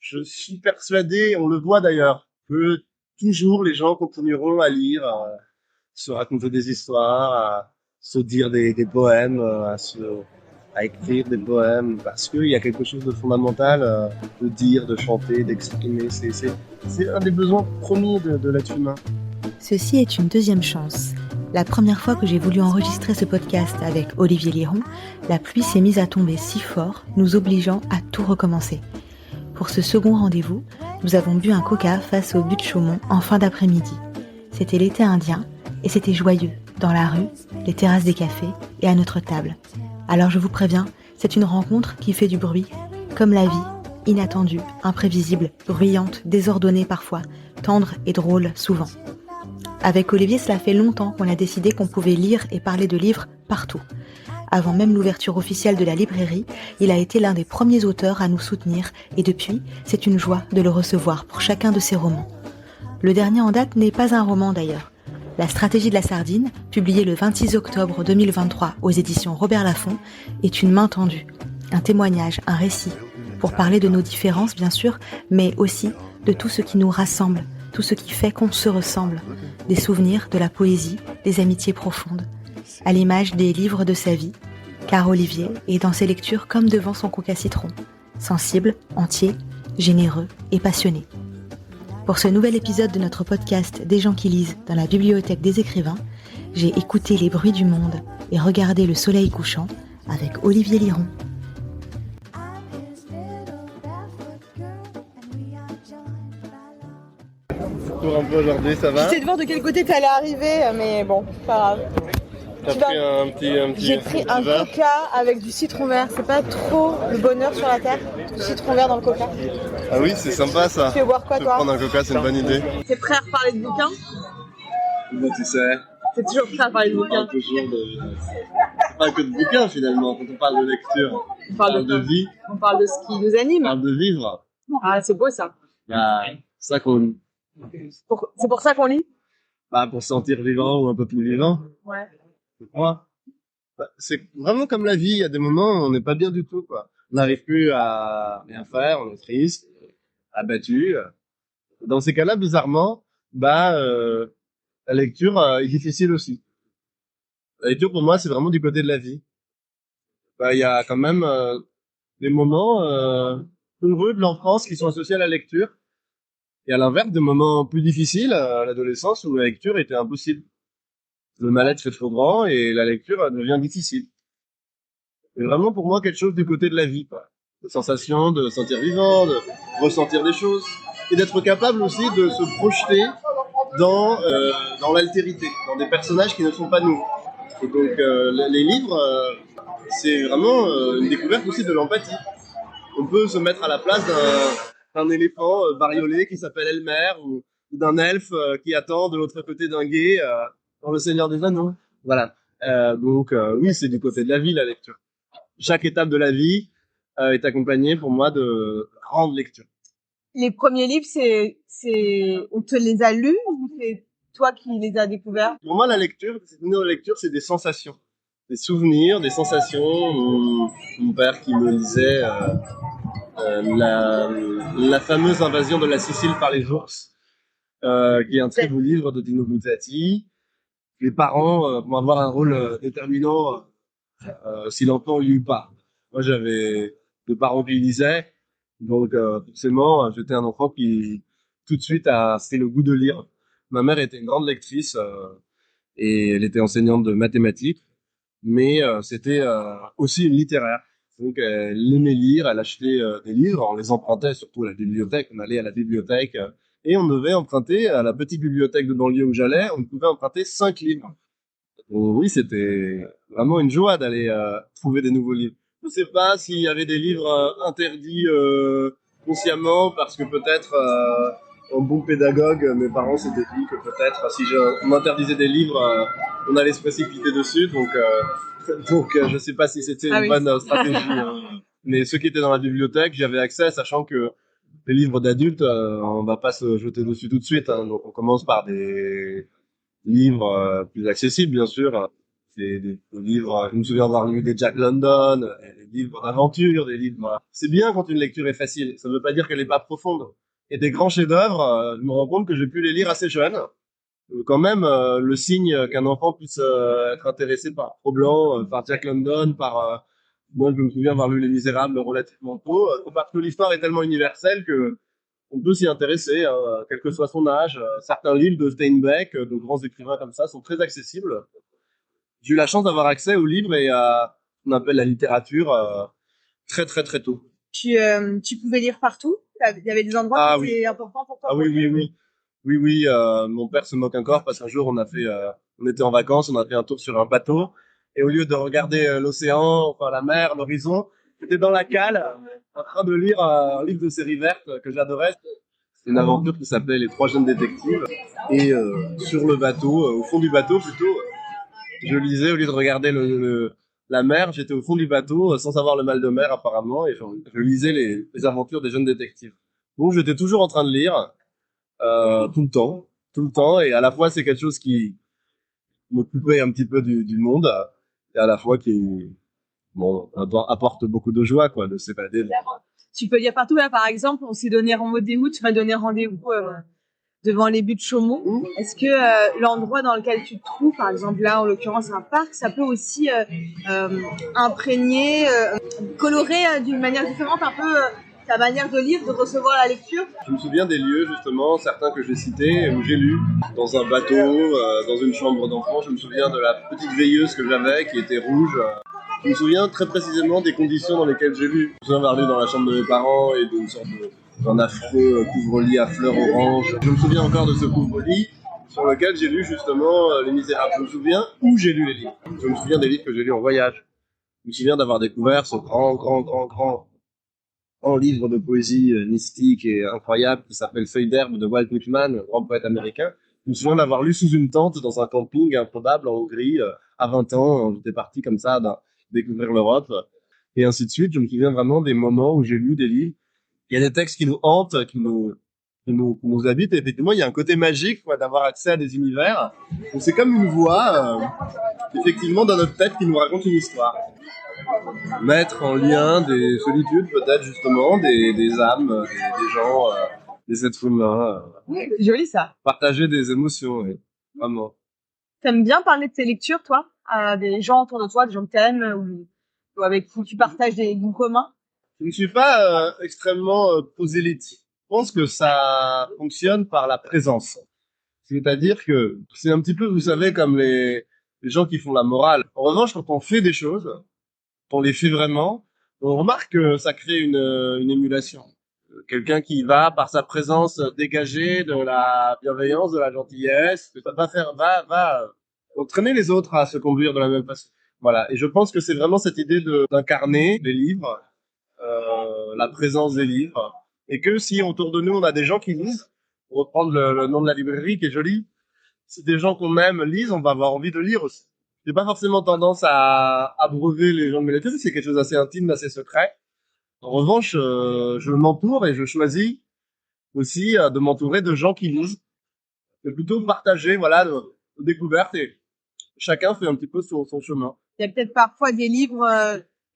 je suis persuadé, on le voit d'ailleurs, que toujours les gens continueront à lire, à se raconter des histoires, à se dire des poèmes, à écrire des poèmes, parce qu'il y a quelque chose de fondamental de dire, de chanter, d'exprimer. C'est un des besoins premiers de l'être humain. Ceci est une deuxième chance. La première fois que j'ai voulu enregistrer ce podcast avec Olivier Liron, la pluie s'est mise à tomber si fort, nous obligeant à tout recommencer. Pour ce second rendez-vous, nous avons bu un coca face au but de Chaumont en fin d'après-midi. C'était l'été indien et c'était joyeux, dans la rue, les terrasses des cafés et à notre table. Alors je vous préviens, c'est une rencontre qui fait du bruit, comme la vie, inattendue, imprévisible, bruyante, désordonnée parfois, tendre et drôle souvent. Avec Olivier, cela fait longtemps qu'on a décidé qu'on pouvait lire et parler de livres partout. Avant même l'ouverture officielle de la librairie, il a été l'un des premiers auteurs à nous soutenir et depuis, c'est une joie de le recevoir pour chacun de ses romans. Le dernier en date n'est pas un roman d'ailleurs. La stratégie de la sardine, publiée le 26 octobre 2023 aux éditions Robert Laffont, est une main tendue, un témoignage, un récit, pour parler de nos différences bien sûr, mais aussi de tout ce qui nous rassemble, tout ce qui fait qu'on se ressemble, des souvenirs, de la poésie, des amitiés profondes, à l'image des livres de sa vie, car Olivier est dans ses lectures comme devant son coca citron, sensible, entier, généreux et passionné. Pour ce nouvel épisode de notre podcast Des gens qui lisent dans la bibliothèque des écrivains, j'ai écouté les bruits du monde et regardé le soleil couchant avec Olivier Liron. Pour un peu aujourd'hui, ça va? J'essaie de voir de quel côté tu allais arriver, mais bon, pas grave. T'as pris un petit J'ai pris un verre. coca avec du citron vert. C'est pas trop le bonheur sur la terre, du citron vert dans le coca. Ah oui, c'est sympa ça. Tu veux boire quoi, Je vais toi? prendre un coca, c'est une bonne idée. T'es prêt à reparler de bouquins? Bah, tu sais, T'es toujours prêt à parler de on parle bouquins? toujours de... C'est pas que de bouquins finalement, quand on parle de lecture. On On parle parle de vie, On parle de ce qui nous on anime. parle de vivre. Ah, c'est beau ça. Bah, c'est ça qu'on... C'est pour ça qu'on lit? Bah, pour se sentir vivant ou un peu plus vivant, Ouais. je crois. Bah, c'est vraiment comme la vie, il y a des moments où on n'est pas bien du tout, quoi. On n'arrive plus à rien faire, on est triste, abattu. Dans ces cas-là, bizarrement, la lecture est difficile aussi. La lecture, pour moi, c'est vraiment du côté de la vie. Bah, il y a quand même des moments heureux de l'enfance qui sont associés à la lecture. Et à l'inverse, des moments plus difficiles à l'adolescence où la lecture était impossible. Le mal-être est trop grand et la lecture devient difficile. C'est vraiment pour moi quelque chose du côté de la vie, quoi. De sensation, de se sentir vivant, de ressentir des choses et d'être capable aussi de se projeter dans l'altérité, dans des personnages qui ne sont pas nous. Et donc les livres, c'est vraiment une découverte aussi de l'empathie. On peut se mettre à la place d'un éléphant bariolé qui s'appelle Elmer ou d'un elfe qui attend de l'autre côté d'un gué dans Le Seigneur des Anneaux. Voilà. Donc oui, c'est du côté de la vie, la lecture. Chaque étape de la vie est accompagnée pour moi de grandes lectures. Les premiers livres, on te les a lus ou c'est toi qui les as découverts? Pour moi, la lecture, c'est des sensations, des souvenirs, des sensations. Mon père qui me lisait la fameuse invasion de la Sicile par les ours, qui est un très beau livre de Dino Buzzati. Les parents vont avoir un rôle déterminant si l'enfant lit ou pas. Moi, j'avais deux parents qui lisaient, donc forcément, j'étais un enfant qui tout de suite a fait le goût de lire. Ma mère était une grande lectrice et elle était enseignante de mathématiques, mais c'était aussi une littéraire. Donc elle aimait lire, elle achetait des livres, on les empruntait surtout à la bibliothèque, on allait à la bibliothèque et on devait emprunter à la petite bibliothèque de banlieue où j'allais, on pouvait emprunter 5 livres. Donc, oui, c'était vraiment une joie d'aller trouver des nouveaux livres. Je ne sais pas s'il y avait des livres interdits consciemment parce que peut-être en bon pédagogue, mes parents s'étaient dit que peut-être si on interdisait des livres, on allait se précipiter dessus. Donc je sais pas si c'était une bonne stratégie. Hein. Mais ceux qui étaient dans la bibliothèque, j'avais accès, sachant que les livres d'adultes, on va pas se jeter dessus tout de suite. Hein. Donc on commence par des livres plus accessibles, bien sûr. des livres, je me souviens avoir lu des Jack London, des livres d'aventure, des livres... C'est bien quand une lecture est facile, ça ne veut pas dire qu'elle n'est pas profonde. Et des grands chefs-d'œuvre, je me rends compte que j'ai pu les lire assez jeune. Quand même, le signe qu'un enfant puisse être intéressé par Pro-Blanc, par Jack London, moi je me souviens avoir lu Les Misérables relativement tôt, parce que l'histoire est tellement universelle que on peut s'y intéresser, hein, quel que soit son âge. Certains livres de Steinbeck, de grands écrivains comme ça, sont très accessibles. J'ai eu la chance d'avoir accès aux livres et à ce qu'on appelle la littérature très très très tôt. Tu pouvais lire partout? Il y avait des endroits qui étaient importants pour toi? Ah oui. Mon père se moque encore parce qu'un jour on était en vacances, on a fait un tour sur un bateau et au lieu de regarder l'océan, enfin la mer, l'horizon, j'étais dans la cale en train de lire un livre de série verte que j'adorais. C'est une aventure qui s'appelait Les Trois Jeunes Détectives et sur le bateau, au fond du bateau plutôt, je lisais au lieu de regarder la mer, j'étais au fond du bateau sans avoir le mal de mer apparemment et je lisais les aventures des jeunes détectives. Donc j'étais toujours en train de lire tout le temps et à la fois c'est quelque chose qui me coupait un petit peu du monde et à la fois qui apporte beaucoup de joie quoi de s'évader. Tu peux lire partout là, par exemple, on s'est donné rendez-vous, tu m'as donné rendez-vous devant les buttes Chaumont. Est-ce que l'endroit dans lequel tu te trouves, par exemple là en l'occurrence un parc, ça peut aussi imprégner, colorer d'une manière différente un peu ta manière de lire, de recevoir la lecture? Je me souviens des lieux justement, certains que j'ai cités, où j'ai lu, dans un bateau, dans une chambre d'enfant. Je me souviens de la petite veilleuse que j'avais qui était rouge. Je me souviens très précisément des conditions dans lesquelles j'ai lu. Je me souviens avoir lu dans la chambre de mes parents et d'une sorte d'un affreux couvre-lit à fleurs orange. Je me souviens encore de ce couvre-lit sur lequel j'ai lu justement Les Misérables. Je me souviens où j'ai lu les livres. Je me souviens des livres que j'ai lus en voyage. Je me souviens d'avoir découvert ce grand livre de poésie mystique et incroyable qui s'appelle Feuilles d'herbe de Walt Whitman, grand poète américain. Je me souviens d'avoir lu sous une tente dans un camping improbable en Hongrie à 20 ans. J'étais parti comme ça découvrir l'Europe et ainsi de suite. Je me souviens vraiment des moments où j'ai lu des livres. Il y a des textes qui nous hantent, qui nous habitent. Et effectivement, il y a un côté magique quoi, d'avoir accès à des univers. Donc, c'est comme une voix, effectivement, dans notre tête qui nous raconte une histoire. Mettre en lien des solitudes, peut-être justement, des âmes, des gens, des êtres humains. Oui, c'est joli ça. Partager des émotions, oui, vraiment. T'aimes bien parler de tes lectures, toi, à des gens autour de toi, des gens que t'aimes ou avec qui tu partages des goûts communs? Je ne suis pas extrêmement prosélyte. Je pense que ça fonctionne par la présence. C'est-à-dire que c'est un petit peu, vous savez, comme les gens qui font la morale. En revanche, quand on fait des choses, on les fait vraiment, on remarque que ça crée une émulation. Quelqu'un qui va, par sa présence, dégager de la bienveillance, de la gentillesse, va entraîner les autres à se conduire de la même façon. Voilà. Et je pense que c'est vraiment cette idée d'incarner les livres, la présence des livres, et que si autour de nous on a des gens qui lisent, pour reprendre le nom de la librairie qui est joli, si des gens qu'on aime lisent, on va avoir envie de lire aussi. J'ai pas forcément tendance à abreuver les gens de mes lectures, c'est quelque chose d'assez intime, d'assez secret. En revanche, je m'entoure et je choisis aussi de m'entourer de gens qui lisent. C'est plutôt partager, voilà, nos découvertes et chacun fait un petit peu son chemin. Il y a peut-être parfois des livres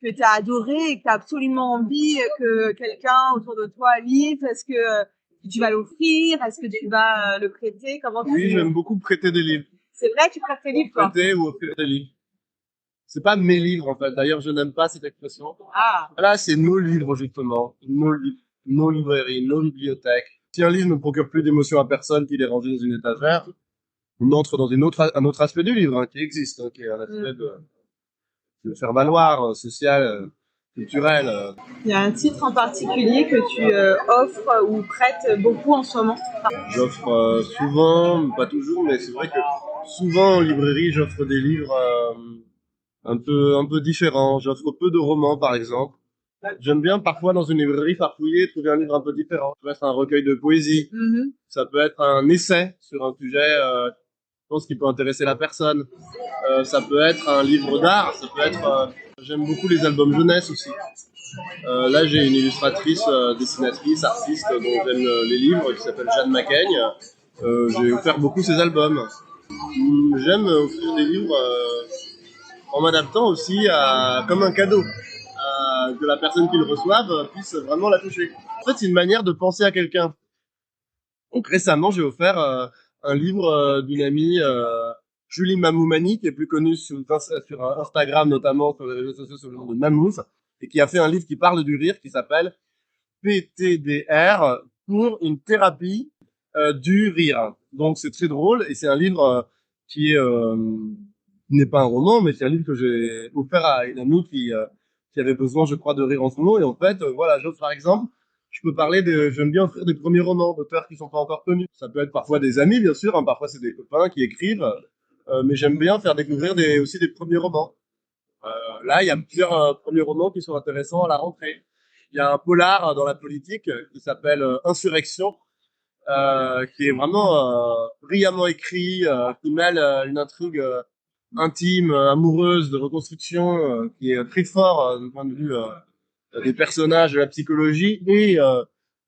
que tu as adorés et que tu as absolument envie que quelqu'un autour de toi lise. Est-ce que tu vas l'offrir? Est-ce que tu vas le prêter? Oui, j'aime beaucoup prêter des livres. C'est vrai, tu prêtes tes livres, toi? Prêter ou offrir des livres. C'est pas mes livres, en fait. D'ailleurs, je n'aime pas cette expression. Ah. Là, c'est nos livres, justement. Nos librairies, nos bibliothèques. Si un livre ne procure plus d'émotion à personne qu'il est rangé dans une étagère, on entre dans un autre aspect du livre, hein, qui existe, hein, qui est un aspect de faire valoir, social, culturel. Il y a un titre en particulier que tu offres ou prêtes beaucoup en ce moment? J'offre souvent, pas toujours, mais c'est vrai que souvent en librairie, j'offre des livres un peu différents. J'offre peu de romans, par exemple. J'aime bien parfois dans une librairie farfouiller, trouver un livre un peu différent. Ça peut être un recueil de poésie. Mm-hmm. Ça peut être un essai sur un sujet, je pense, qui peut intéresser la personne. Ça peut être un livre d'art. Ça peut être... j'aime beaucoup les albums jeunesse aussi. Là, j'ai une illustratrice, dessinatrice, artiste dont j'aime les livres, qui s'appelle Jeanne Macaigne. J'ai offert beaucoup ses albums. J'aime offrir des livres en m'adaptant aussi comme un cadeau, que la personne qui le reçoive puisse vraiment la toucher. En fait, c'est une manière de penser à quelqu'un. Donc récemment, j'ai offert un livre d'une amie, Julie Mamoumani, qui est plus connue sur Instagram, notamment sur les réseaux sociaux sous le nom de Mamouze, et qui a fait un livre qui parle du rire, qui s'appelle PTDR, pour une thérapie du rire. Donc c'est très drôle, et c'est un livre qui n'est pas un roman, mais c'est un livre que j'ai offert à une amie qui avait besoin, je crois, de rire en ce moment. Et en fait, voilà, j'offre par exemple, j'aime bien offrir des premiers romans d'auteurs qui sont pas encore connus. Ça peut être parfois des amis, bien sûr, hein, parfois c'est des copains qui écrivent, mais j'aime bien faire découvrir aussi des premiers romans. Là, il y a plusieurs premiers romans qui sont intéressants à la rentrée. Il y a un polar dans la politique qui s'appelle Insurrection, qui est vraiment brillamment écrit, qui mêle une intrigue intime, amoureuse, de reconstruction, qui est très fort du point de vue des personnages, de la psychologie et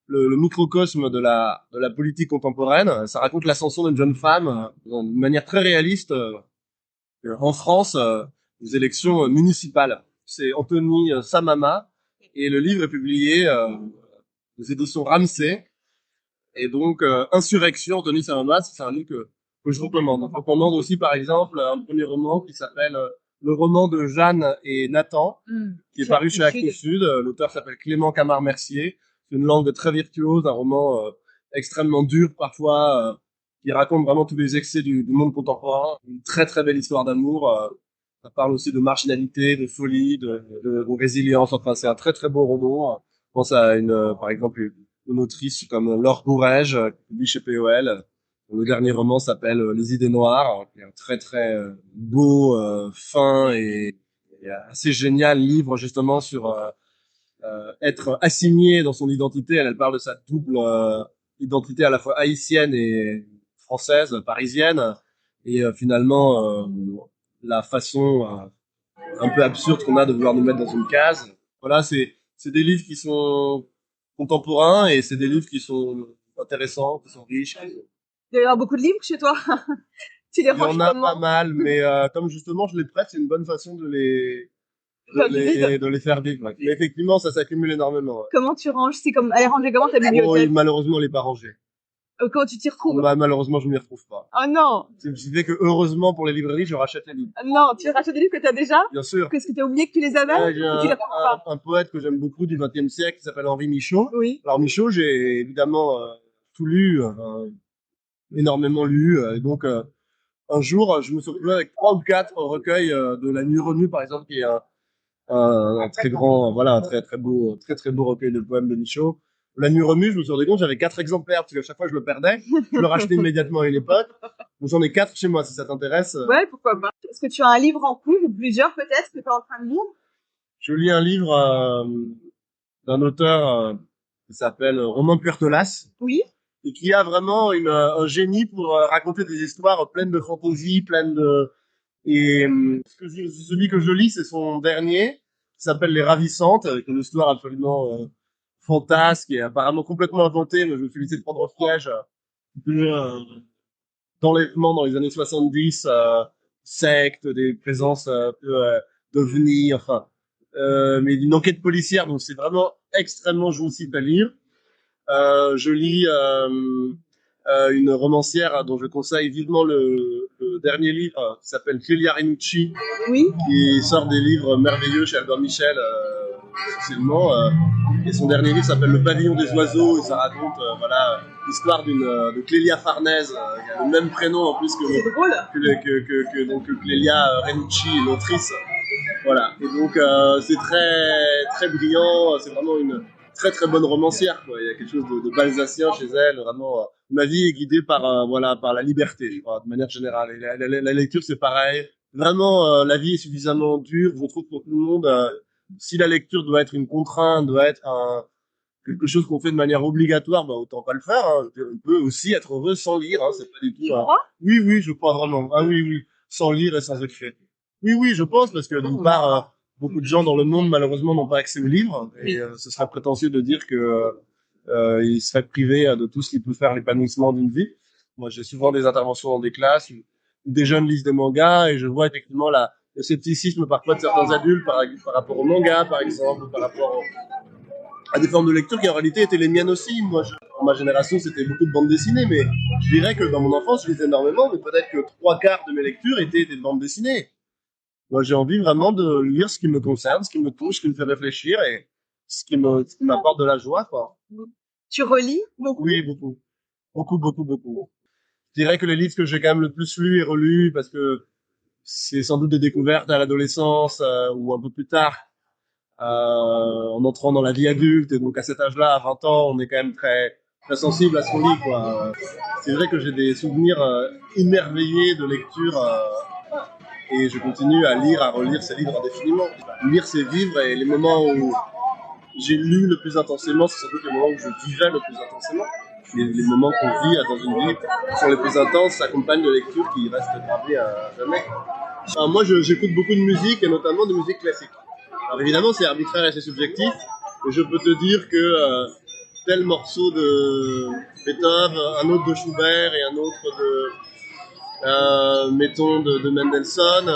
le microcosme de la politique contemporaine. Ça raconte l'ascension d'une jeune femme de manière très réaliste en France aux élections municipales. C'est Anthony Samama et le livre est publié aux éditions Ramsay. Et donc, Insurrection, Anthony Samama, c'est un livre que je recommande. Je recommande aussi, par exemple, un premier roman qui s'appelle Le roman de Jeanne et Nathan, qui est paru chez Actes Sud. L'auteur s'appelle Clément Camard-Mercier. C'est une langue très virtuose, un roman extrêmement dur parfois, qui raconte vraiment tous les excès du monde contemporain. Une très très belle histoire d'amour. Ça parle aussi de marginalité, de folie, de résilience. Enfin, c'est un très très beau roman. Je pense à par exemple, une autrice comme Laure Bourrège, qui publie chez POL. Le dernier roman s'appelle Les idées noires, qui est un très très beau, fin et assez génial livre justement sur être assigné dans son identité. Elle parle de sa double identité à la fois haïtienne et française, parisienne, et finalement la façon un peu absurde qu'on a de vouloir nous mettre dans une case. Voilà, c'est des livres qui sont contemporains et c'est des livres qui sont intéressants, qui sont riches. Il doit y avoir beaucoup de livres chez toi. Tu les Il y ranges en a comment? pas mal, mais comme justement je les prête, c'est une bonne façon de les faire vivre. Ouais. Mais effectivement, ça s'accumule énormément. Ouais. Comment tu ranges? C'est comme, elle est rangée comment ta Oh, bibliothèque? malheureusement, elle est pas rangée. Comment tu t'y retrouves? Bah, malheureusement, je m'y retrouve pas. Oh non! Ce qui fait que heureusement pour les librairies, je rachète les livres. Non, tu rachètes des livres que t'as déjà? Bien sûr. Qu'est-ce que t'as oublié que tu les avais? Ouais, Ou tu les retrouves pas? un poète que j'aime beaucoup du XXe siècle qui s'appelle Henri Michaud. Oui. Alors Michaud, j'ai évidemment tout lu, énormément lu. Et donc un jour, je me suis retrouvé avec 3 ou 4 recueils de La Nuit Remue, par exemple, qui est un très grand, voilà, un très très beau recueil de poèmes de Michaud. La Nuit Remue, je me suis rendu compte, j'avais 4 exemplaires, parce qu'à chaque fois je le perdais. Je le rachetais immédiatement à une époque. Donc j'en ai 4 chez moi, si ça t'intéresse. Ouais, pourquoi pas. Est-ce que tu as un livre en cours, ou plusieurs peut-être, que tu es en train de lire? Je lis un livre d'un auteur qui s'appelle Romain Puertolas. Oui. Et qui a vraiment un génie pour raconter des histoires pleines de fantaisie, pleines de... Et celui que je lis, c'est son dernier, qui s'appelle Les Ravissantes, avec une histoire absolument fantasque et apparemment complètement inventée, mais je me suis laissé prendre au piège d'enlèvement dans les années 70, sectes, des présences d'ovnis, enfin, mais d'une enquête policière, donc c'est vraiment extrêmement jouissif à lire. Je lis une romancière dont je conseille vivement le dernier livre qui s'appelle Clélia Rinucci, Oui. qui sort des livres merveilleux chez Albert Michel, essentiellement. Et son dernier livre s'appelle Le Pavillon des Oiseaux et ça raconte voilà l'histoire de Clélia Farnèse, qui a le même prénom en plus que Clélia Rinucci, l'autrice. Voilà. Et donc c'est très très brillant. C'est vraiment une très très bonne romancière, quoi. Il y a quelque chose de balsacien chez elle, vraiment. Ma vie est guidée par voilà par la liberté, je crois, de manière générale. Et la lecture, c'est pareil. Vraiment, la vie est suffisamment dure, je trouve, pour tout le monde. Si la lecture doit être une contrainte, doit être quelque chose qu'on fait de manière obligatoire, bah autant pas le faire. Hein. On peut aussi être heureux sans lire. Hein. C'est pas du tout. Tu crois ? Oui, oui, je crois vraiment. Ah oui, oui, sans lire et sans écrire. Oui, oui, je pense parce que d'une part. Beaucoup de gens dans le monde, malheureusement, n'ont pas accès aux livres. Et ce serait prétentieux de dire que ils seraient privés de tout ce qui peut faire l'épanouissement d'une vie. Moi, j'ai souvent des interventions dans des classes où des jeunes lisent des mangas et je vois effectivement le scepticisme parfois de certains adultes par rapport au manga, par exemple, par rapport à des formes de lecture qui en réalité étaient les miennes aussi. Moi, dans ma génération, c'était beaucoup de bandes dessinées, mais je dirais que dans mon enfance, je lisais énormément, mais peut-être que 3/4 de mes lectures étaient des bandes dessinées. Moi, j'ai envie vraiment de lire ce qui me concerne, ce qui me touche, ce qui me fait réfléchir et ce qui m'apporte de la joie, quoi. Tu relis beaucoup? Oui, beaucoup. Beaucoup, beaucoup, beaucoup. Je dirais que les livres que j'ai quand même le plus lus et relus, parce que c'est sans doute des découvertes à l'adolescence ou un peu plus tard, en entrant dans la vie adulte. Et donc à cet âge-là, à 20 ans, on est quand même très, très sensible à ce qu'on lit, quoi. C'est vrai que j'ai des souvenirs émerveillés de lecture et je continue à lire, à relire ces livres indéfiniment. Lire, c'est vivre, et les moments où j'ai lu le plus intensément, c'est sans doute les moments où je vivais le plus intensément. Les moments qu'on vit dans une vie sont les plus intenses, s'accompagnent de lectures qui restent gravées à jamais. Alors moi, j'écoute beaucoup de musique, et notamment de musique classique. Alors évidemment, c'est arbitraire et c'est subjectif, mais je peux te dire que tel morceau de Beethoven, un autre de Schubert et un autre mettons, de Mendelssohn,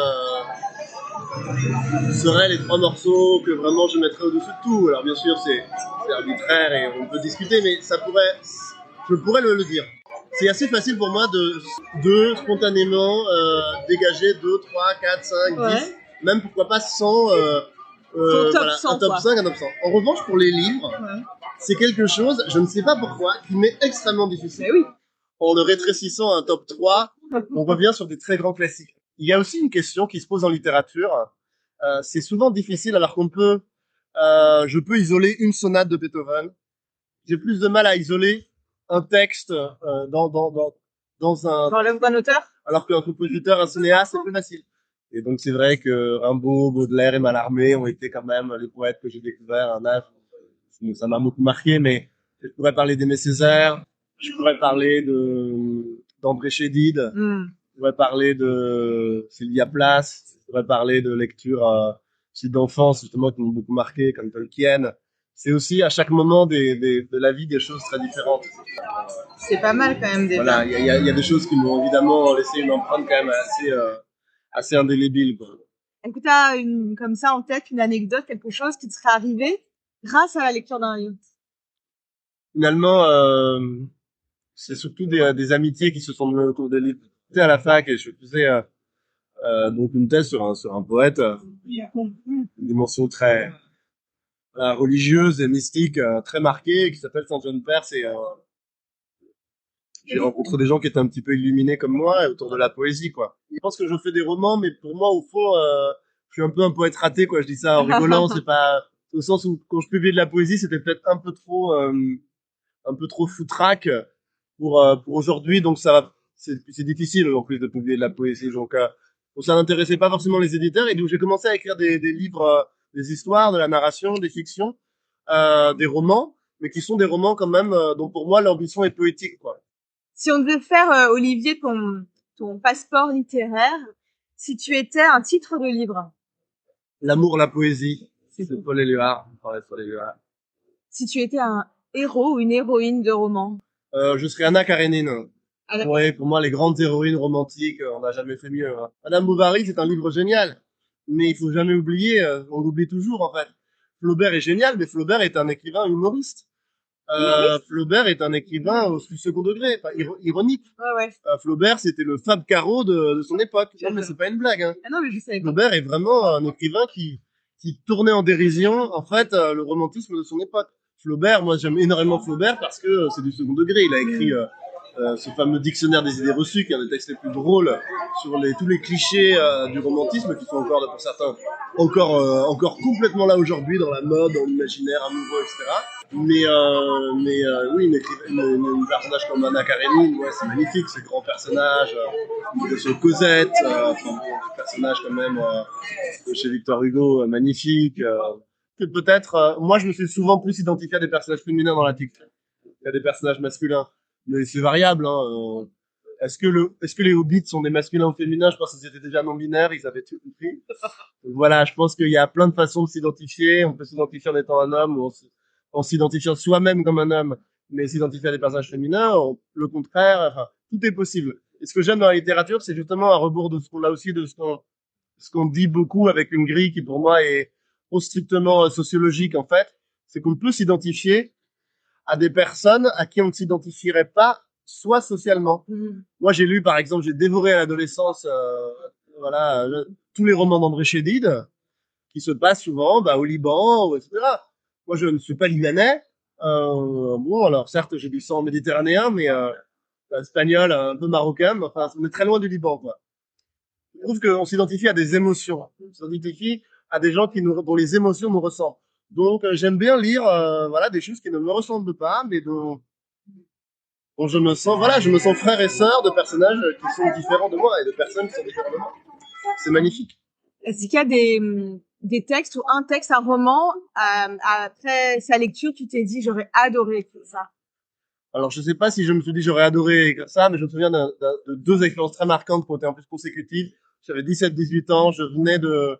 seraient les 3 morceaux que vraiment je mettrais au-dessus de tout. Alors bien sûr, c'est arbitraire et on peut discuter, mais je pourrais le dire. C'est assez facile pour moi de spontanément dégager 2, 3, 4, 5, 10, même pourquoi pas 100, voilà, 100, un top 5, un top 100. En revanche, pour les livres, c'est quelque chose, je ne sais pas pourquoi, qui m'est extrêmement difficile. Mais oui. En le rétrécissant à un top 3, on revient sur des très grands classiques. Il y a aussi une question qui se pose en littérature. C'est souvent difficile alors je peux isoler une sonate de Beethoven. J'ai plus de mal à isoler un texte dans l'œuvre d'un auteur. Alors qu'un compositeur, un cinéaste, c'est plus facile. Et donc c'est vrai que Rimbaud, Baudelaire et Mallarmé ont été quand même les poètes que j'ai découverts à un âge. Ça m'a beaucoup marqué, mais je pourrais parler d'Aimé Césaire, je pourrais parler d'André Chédid, je pourrais parler de Sylvia Plath, je pourrais parler de lectures d'enfance justement qui m'ont beaucoup marqué, comme Tolkien. C'est aussi à chaque moment de la vie des choses très différentes. C'est pas mal quand même déjà. Voilà, il y a des choses qui m'ont évidemment laissé une empreinte quand même assez indélébile, quoi. Est-ce que tu as comme ça en tête une anecdote, quelque chose qui te serait arrivé grâce à la lecture d'un livre? Finalement, c'est surtout des amitiés qui se sont menées autour des livres. J'étais à la fac et je faisais donc une thèse sur un poète, une dimension très religieuse et mystique très marquée, qui s'appelle Saint John Perse, et j'ai rencontré des gens qui étaient un petit peu illuminés comme moi autour de la poésie, quoi. Je pense que je fais des romans, mais pour moi, au fond, je suis un peu un poète raté, quoi. Je dis ça en rigolant, c'est pas au sens où quand je publiais de la poésie, c'était peut-être un peu trop foutraque pour aujourd'hui, donc c'est difficile en plus de publier de la poésie, donc ça n'intéressait pas forcément les éditeurs, et donc j'ai commencé à écrire des livres, des histoires, de la narration, des fictions, des romans, mais qui sont des romans quand même dont pour moi l'ambition est poétique, quoi. Si on devait faire, Olivier, ton passeport littéraire, si tu étais un titre de livre. L'amour, la poésie. C'est Paul Éluard. Si tu étais un héros ou une héroïne de roman. Je serais Anna Karénine. Ouais, pour moi, les grandes héroïnes romantiques, on n'a jamais fait mieux, hein. Madame Bovary, c'est un livre génial. Mais il faut jamais oublier, on l'oublie toujours, en fait. Flaubert est génial, mais Flaubert est un écrivain humoriste. Flaubert est un écrivain au second degré, enfin, ironique. Ouais. Flaubert, c'était le Fab Caro de son époque. Non, mais c'est pas une blague, hein. Ah non, mais je sais. Flaubert est vraiment un écrivain qui tournait en dérision, en fait, le romantisme de son époque. Flaubert, moi, j'aime énormément Flaubert parce que c'est du second degré. Il a écrit ce fameux dictionnaire des idées reçues, qui est un des textes les plus drôles sur tous les clichés du romantisme, qui sont encore, pour certains, encore complètement là aujourd'hui, dans la mode, dans l'imaginaire amoureux, etc. Mais oui, une personnage comme Anna Karénine, ouais, c'est magnifique, ces grands personnages, sur Cosette, des personnages quand même chez Victor Hugo, magnifiques. Peut-être, moi je me suis souvent plus identifié à des personnages féminins dans la fiction qu'à des personnages masculins. Mais c'est variable, hein. Est-ce que les hobbits sont des masculins ou féminins? Je pense que c'était déjà non-binaire, ils avaient tout compris. Voilà, je pense qu'il y a plein de façons de s'identifier. On peut s'identifier en étant un homme, ou en s'identifiant soi-même comme un homme, mais s'identifier à des personnages féminins, le contraire, enfin, tout est possible. Et ce que j'aime dans la littérature, c'est justement à rebours de ce qu'on a aussi, de ce qu'on ce qu'on dit beaucoup avec une grille qui pour moi est trop strictement sociologique en fait, c'est qu'on peut s'identifier à des personnes à qui on ne s'identifierait pas, soit socialement. Moi, j'ai lu, par exemple, j'ai dévoré à l'adolescence, tous les romans d'André Chédid, qui se passent souvent, au Liban, etc. Moi, je ne suis pas libanais. Bon, alors, certes, j'ai du sang méditerranéen, mais espagnol, un peu marocain, mais enfin, on est très loin du Liban, quoi. Je trouve qu'on s'identifie à des émotions. On s'identifie à des gens dont les émotions nous ressemblent. Donc, j'aime bien lire, des choses qui ne me ressemblent pas, mais dont je me sens frère et sœur de personnages qui sont différents de moi et de personnes qui sont différentes de moi. C'est magnifique. Est-ce qu'il y a des textes ou un texte, un roman, après sa lecture, tu t'es dit, j'aurais adoré écrire ça? Alors, je sais pas si je me suis dit j'aurais adoré écrire ça, mais je me souviens de deux expériences très marquantes qui ont été en plus consécutives. J'avais 17-18 ans, je venais de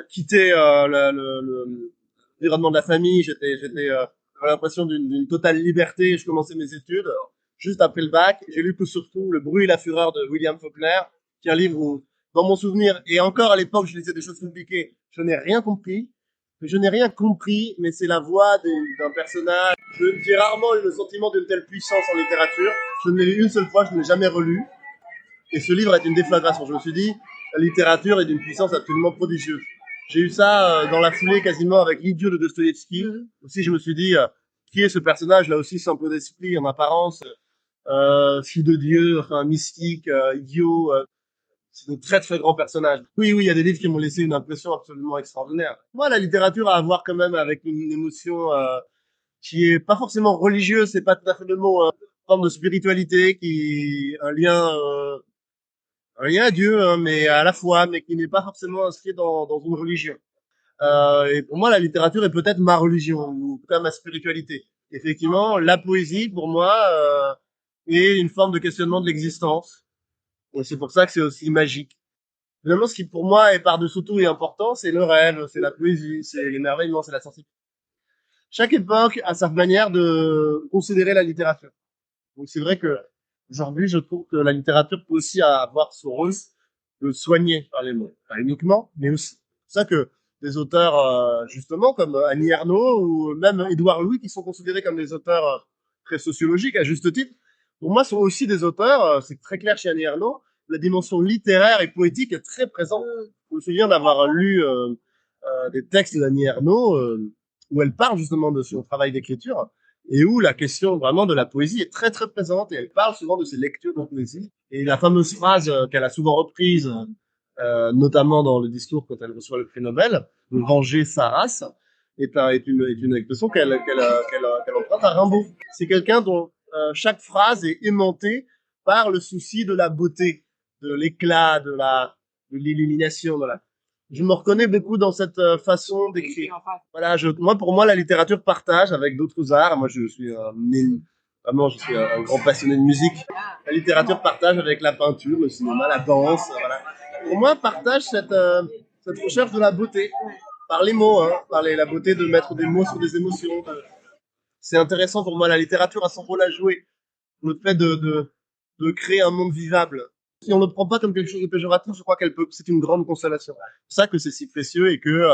quitter l'environnement de la famille. J'avais l'impression d'une totale liberté. Je commençais mes études. Juste après le bac, j'ai lu que surtout Le bruit et la fureur de William Faulkner, qui est un livre où, dans mon souvenir, et encore à l'époque, je lisais des choses compliquées, je n'ai rien compris. Mais c'est la voix d'un personnage. J'ai rarement eu le sentiment d'une telle puissance en littérature. Je ne l'ai lu une seule fois, je ne l'ai jamais relu. Et ce livre est une déflagration. Je me suis dit, la littérature est d'une puissance absolument prodigieuse. J'ai eu ça dans la foulée quasiment avec L'Idiot de Dostoïevski. Aussi, je me suis dit, qui est ce personnage, là aussi simple d'esprit, en apparence, fille de Dieu, enfin mystique, idiot. C'est un très très grand personnage. Oui, il y a des livres qui m'ont laissé une impression absolument extraordinaire. Moi, la littérature a à voir quand même avec une émotion qui est pas forcément religieuse, c'est pas tout à fait le mot, une forme de spiritualité, un lien à Dieu, hein, mais à la fois, mais qui n'est pas forcément inscrit dans une religion. Et pour moi, la littérature est peut-être ma religion, ou en tout cas ma spiritualité. Effectivement, la poésie, pour moi, est une forme de questionnement de l'existence. Et c'est pour ça que c'est aussi magique. Finalement, ce qui pour moi est par-dessous tout et important, c'est le rêve, c'est la poésie, c'est l'émerveillement, c'est la sensibilité. Chaque époque a sa manière de considérer la littérature. Donc c'est vrai que aujourd'hui, je trouve que la littérature peut aussi avoir son rôle de soigner par les mots, pas uniquement, mais aussi. C'est ça que des auteurs justement comme Annie Ernaux ou même Édouard Louis, qui sont considérés comme des auteurs très sociologiques à juste titre, pour moi sont aussi des auteurs. C'est très clair chez Annie Ernaux, la dimension littéraire et poétique est très présente. Je me souviens d'avoir lu des textes d'Annie Ernaux où elle parle justement de son travail d'écriture et où la question vraiment de la poésie est très très présente, et elle parle souvent de ses lectures de poésie. Et la fameuse phrase qu'elle a souvent reprise, notamment dans le discours quand elle reçoit le prix Nobel, de venger sa race, est une expression qu'elle emprunte à Rimbaud. C'est quelqu'un dont chaque phrase est aimantée par le souci de la beauté, de l'éclat, de l'illumination, je me reconnais beaucoup dans cette façon d'écrire. Voilà, pour moi, la littérature partage avec d'autres arts. Moi, je suis un grand passionné de musique. La littérature partage avec la peinture, le cinéma, la danse. Voilà. Pour moi, partage cette recherche de la beauté par les mots, par la beauté de mettre des mots sur des émotions. C'est intéressant pour moi. La littérature a son rôle à jouer. Le fait de créer un monde vivable. Si on ne le prend pas comme quelque chose de péjoratif, je crois c'est une grande consolation. C'est ça que c'est si précieux, et que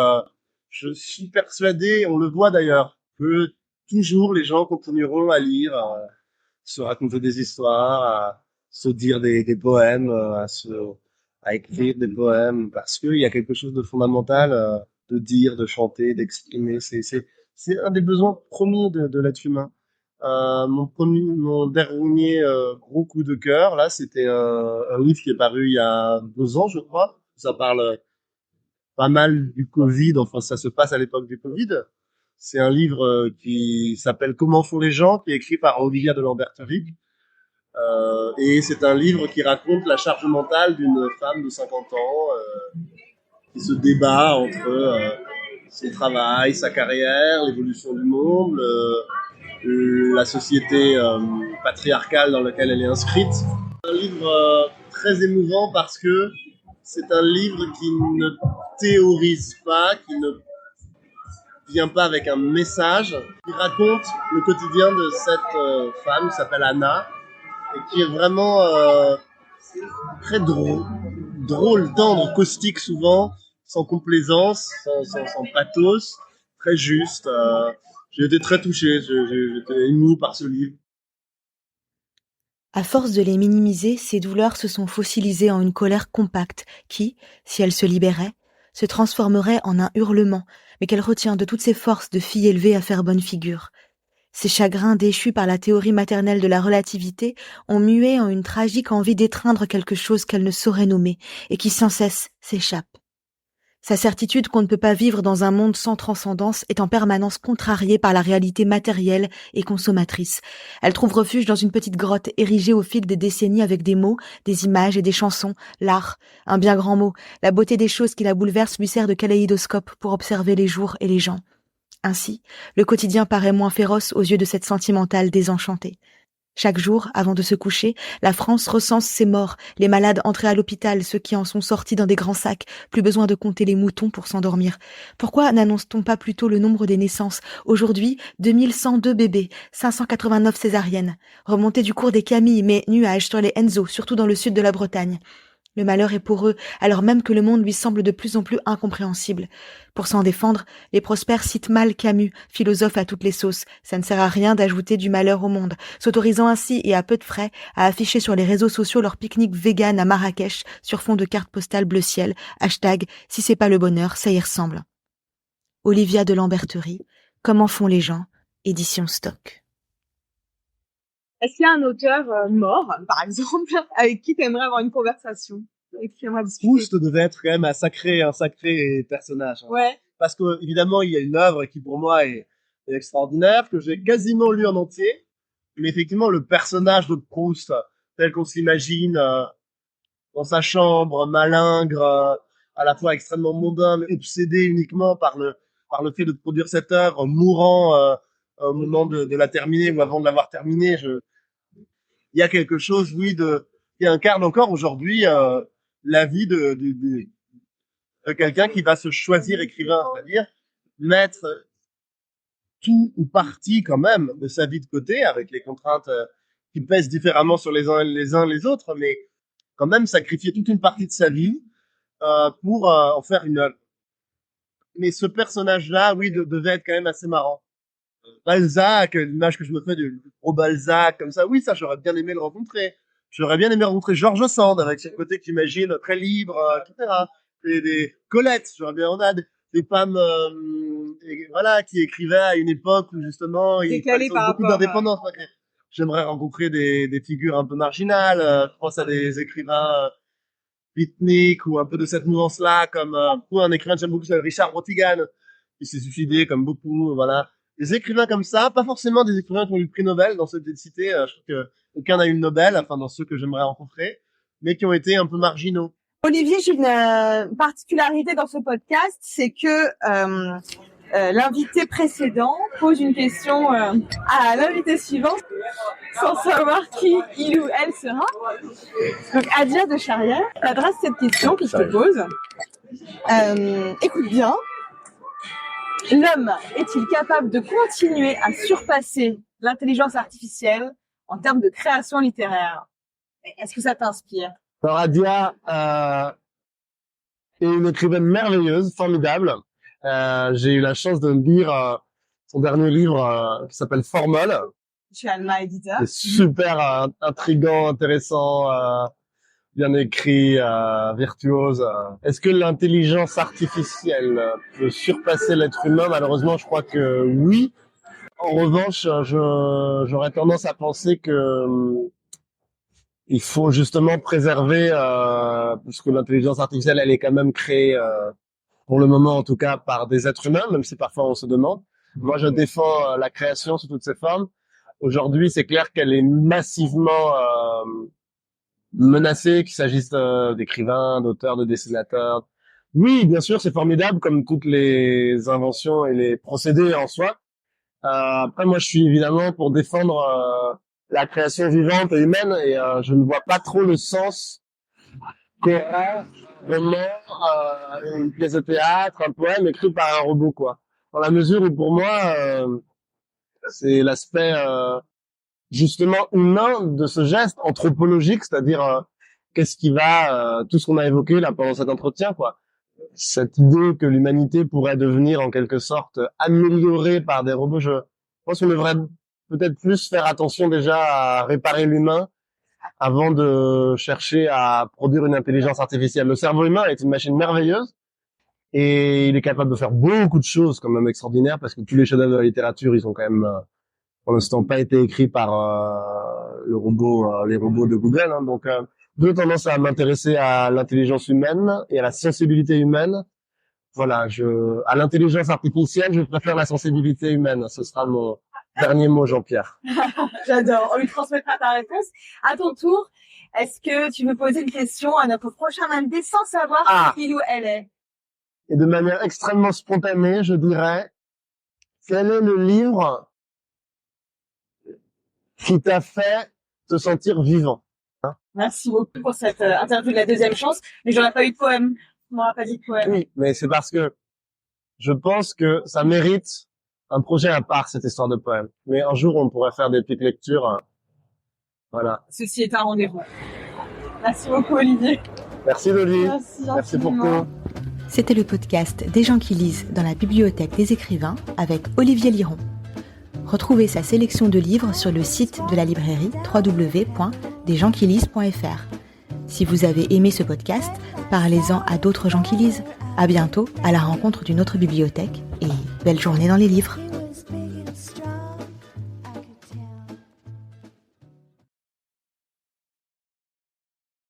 je suis persuadé, on le voit d'ailleurs, que toujours les gens continueront à lire, se raconter des histoires, à se dire des poèmes, à écrire des poèmes, parce qu'il y a quelque chose de fondamental de dire, de chanter, d'exprimer. C'est un des besoins premiers de l'être humain. Mon dernier gros coup de cœur, là, c'était un livre qui est paru il y a 2 ans, je crois. Ça parle pas mal du Covid, enfin ça se passe à l'époque du Covid. C'est un livre qui s'appelle Comment font les gens, qui est écrit par Olivia de Lamberterie. Et c'est un livre qui raconte la charge mentale d'une femme de 50 ans qui se débat entre son travail, sa carrière, l'évolution du monde, la société patriarcale dans laquelle elle est inscrite. C'est un livre très émouvant parce que c'est un livre qui ne théorise pas, qui ne vient pas avec un message, qui raconte le quotidien de cette femme qui s'appelle Anna et qui est vraiment très drôle, drôle, tendre, caustique souvent, sans complaisance, sans pathos, très juste. J'ai été très touché, j'étais ému par ce livre. À force de les minimiser, ces douleurs se sont fossilisées en une colère compacte qui, si elle se libérait, se transformerait en un hurlement, mais qu'elle retient de toutes ses forces de fille élevée à faire bonne figure. Ces chagrins déchus par la théorie maternelle de la relativité ont mué en une tragique envie d'étreindre quelque chose qu'elle ne saurait nommer et qui sans cesse s'échappe. Sa certitude qu'on ne peut pas vivre dans un monde sans transcendance est en permanence contrariée par la réalité matérielle et consommatrice. Elle trouve refuge dans une petite grotte érigée au fil des décennies avec des mots, des images et des chansons, l'art, un bien grand mot. La beauté des choses qui la bouleversent lui sert de kaléidoscope pour observer les jours et les gens. Ainsi, le quotidien paraît moins féroce aux yeux de cette sentimentale désenchantée. Chaque jour, avant de se coucher, la France recense ses morts, les malades entrés à l'hôpital, ceux qui en sont sortis dans des grands sacs, plus besoin de compter les moutons pour s'endormir. Pourquoi n'annonce-t-on pas plutôt le nombre des naissances? Aujourd'hui, 2102 bébés, 589 césariennes. Remontée du cours des Camilles, mais nuages sur les Enzo, surtout dans le sud de la Bretagne. Le malheur est pour eux, alors même que le monde lui semble de plus en plus incompréhensible. Pour s'en défendre, les prospères citent mal Camus, philosophe à toutes les sauces. Ça ne sert à rien d'ajouter du malheur au monde, s'autorisant ainsi et à peu de frais à afficher sur les réseaux sociaux leur pique-nique vegan à Marrakech sur fond de carte postale bleu ciel, hashtag « Si c'est pas le bonheur, ça y ressemble ». Olivia de Lamberterie, Comment font les gens, édition Stock. Est-ce qu'il y a un auteur mort, par exemple, avec qui tu aimerais avoir une conversation, avec qui tu aimerais discuter? Proust devait être quand même un sacré personnage. Hein. Ouais. Parce que évidemment, il y a une œuvre qui pour moi est extraordinaire, que j'ai quasiment lu en entier. Mais effectivement, le personnage de Proust, tel qu'on s'imagine dans sa chambre, malingre, à la fois extrêmement mondain, mais obsédé uniquement par le fait de produire cette œuvre, mourant au moment de la terminer ou avant de l'avoir terminée. Il y a quelque chose, oui, qui incarne encore aujourd'hui la vie de quelqu'un qui va se choisir écrivain, c'est-à-dire mettre tout ou partie quand même de sa vie de côté, avec les contraintes qui pèsent différemment sur les uns les autres, mais quand même sacrifier toute une partie de sa vie pour en faire une œuvre. Mais ce personnage-là, oui, devait être quand même assez marrant. Balzac, l'image que je me fais du gros Balzac, comme ça, oui, ça, j'aurais bien aimé le rencontrer. J'aurais bien aimé rencontrer George Sand, avec ce côté que j'imagine très libre, etc. Et des Colette, j'aurais bien, on a des femmes, voilà, qui écrivaient à une époque où justement, il y avait beaucoup d'indépendance. J'aimerais rencontrer des figures un peu marginales, je pense à des écrivains beatnik ou un peu de cette mouvance-là, comme un écrivain que j'aime beaucoup, c'est Richard Rotigan, qui s'est suicidé comme beaucoup, voilà. Des écrivains comme ça, pas forcément des écrivains qui ont eu le prix Nobel dans cette cité, je trouve que aucun n'a eu le Nobel, enfin dans ceux que j'aimerais rencontrer, mais qui ont été un peu marginaux. Olivier, j'ai une particularité dans ce podcast, c'est que l'invité précédent pose une question à l'invité suivant sans savoir qui il ou elle sera. Donc Adia de Charrière t'adresse cette question que je te pose. Écoute bien. L'homme est-il capable de continuer à surpasser l'intelligence artificielle en termes de création littéraire? Est-ce que ça t'inspire? Alors Adia est une écrivaine merveilleuse, formidable. J'ai eu la chance de lire son dernier livre qui s'appelle Formol. Chez Alma Éditeur. C'est super intriguant, intéressant, bien écrit, virtuose. Est-ce que l'intelligence artificielle peut surpasser l'être humain? Malheureusement, je crois que oui. En revanche, j'aurais tendance à penser que il faut justement préserver, puisque l'intelligence artificielle, elle est quand même créée, pour le moment en tout cas, par des êtres humains, même si parfois on se demande. Moi, je défends la création sous toutes ses formes. Aujourd'hui, c'est clair qu'elle est massivement menacée, qu'il s'agisse d'écrivains, d'auteurs, de dessinateurs. Oui, bien sûr, c'est formidable, comme toutes les inventions et les procédés en soi. Après, moi, je suis évidemment pour défendre la création vivante et humaine, et je ne vois pas trop le sens qu'aura vraiment une pièce de théâtre, un poème écrit par un robot, quoi. Dans la mesure où, pour moi, c'est l'aspect justement humain de ce geste, anthropologique, c'est-à-dire qu'est-ce qui va, tout ce qu'on a évoqué là pendant cet entretien, quoi. Cette idée que l'humanité pourrait devenir en quelque sorte améliorée par des robots, je pense qu'on devrait peut-être plus faire attention déjà à réparer l'humain avant de chercher à produire une intelligence artificielle. Le cerveau humain est une machine merveilleuse et il est capable de faire beaucoup de choses quand même extraordinaires parce que tous les chefs-d'œuvre de la littérature, ils ont quand même pour l'instant pas été écrits par les robots de Google. Hein. Donc, j'ai tendance à m'intéresser à l'intelligence humaine et à la sensibilité humaine. Voilà, à l'intelligence artificielle, je préfère la sensibilité humaine. Ce sera mon dernier mot, Jean-Pierre. J'adore. On lui transmettra ta réponse. À ton tour, est-ce que tu veux poser une question à notre prochain invité sans savoir qui ou elle est? Et de manière extrêmement spontanée, je dirais, quel est le livre qui t'a fait te sentir vivant? Merci beaucoup pour cette interview de la deuxième chance, mais j'aurais pas eu de poème. On m'aurait pas dit de poème. Oui, mais c'est parce que je pense que ça mérite un projet à part, cette histoire de poème. Mais un jour, on pourrait faire des petites lectures. Voilà. Ceci est un rendez-vous. Merci beaucoup, Olivier. Merci, Loli. Merci pour tout. C'était le podcast Des gens qui lisent dans la bibliothèque des écrivains avec Olivier Liron. Retrouvez sa sélection de livres sur le site de la librairie www.desgendsquilises.fr. Si vous avez aimé ce podcast, parlez-en à d'autres gens qui lisent. À bientôt, à la rencontre d'une autre bibliothèque et belle journée dans les livres.